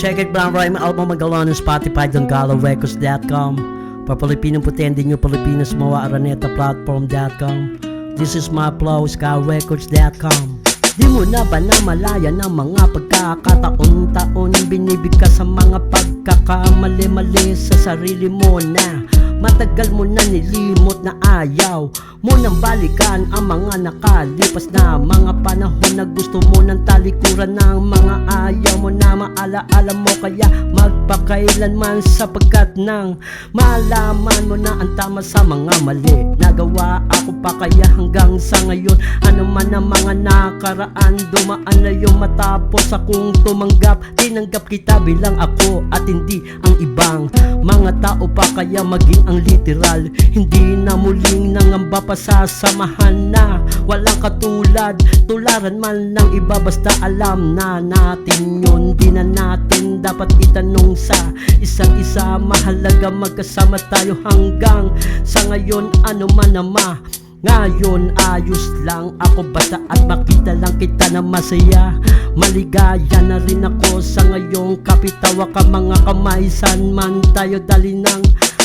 Check it, Brown Rhyme album magawa ng Spotify, DonGaloRecords.com. For Pilipinong Putendi nyo, Pilipinas Mawa Araneta Platform.com. This is my flow, SkyRecords.com. Di mo na ba namalaya ng mga pagkakataon-taon binibigkas sa mga pagkakamali-mali sa sarili mo na matagal mo na nilimot na ayaw mo nang balikan ang mga nakalipas na mga panahon na gusto mo ng talikuran ng mga ayaw mo na maalaala mo, kaya magpakailanman sapagkat nang malaman mo na ang tama sa mga mali nagawa ako pa, kaya hanggang sa ngayon ano man ang mga nakaraan dumaan na yung matapos akong tumanggap, tinanggap kita bilang ako at hindi ang ibang mga tao pa, kaya maging ang literal hindi na muling nangamba pa sa samahan na walang katulad, tularan man ng iba, basta alam na natin yun, di na natin dapat itanong sa isang isa, mahalaga magkasama tayo hanggang sa ngayon ano man ama. Ngayon ayos lang ako, basta at makita lang kita na masaya, maligaya na rin ako sa ngayong kapitawa ka mga kamay, san man tayo dali ng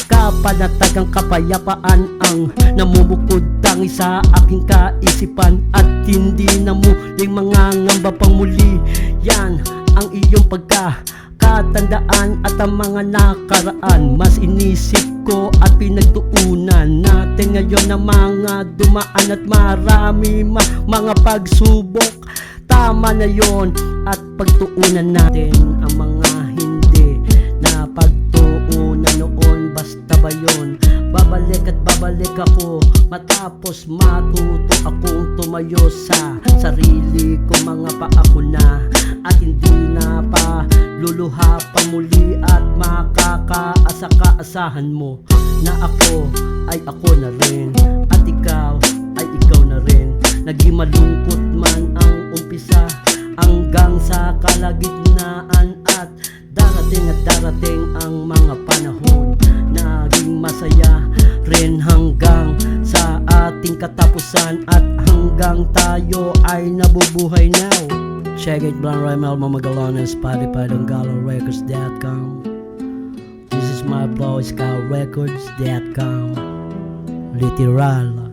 kapanatagang kapayapaan ang namumukod tangi sa aking kaisipan at hindi na muling mga ngamba pang muli. Yan ang iyong pagkakatandaan at ang mga nakaraan mas inisip ko at pinagtuunan natin ngayon na mga dumaan at marami mga pagsubok. Tama na yon at pagtuunan natin ang mga hindi na pagtuunan noon, basta ba yun? Babalik at babalik ako matapos matuto akong tumayo sa sarili ko, mga paa ko na at hindi na pa luluha pa muli at makakaasa-kaasahan mo na ako ay ako na rin at ikaw ay ikaw na rin. Naging malungkot man ang umpisa hanggang sa kalagitnaan at darating ang mga panahon naging masaya rin hanggang sa ating katapusan at hanggang tayo ay nabubuhay now. Check it, Brown Rhyme album magawa ng Spotify, DonGaloRecords.com. This is my flow, SkyRecords.com. Literal.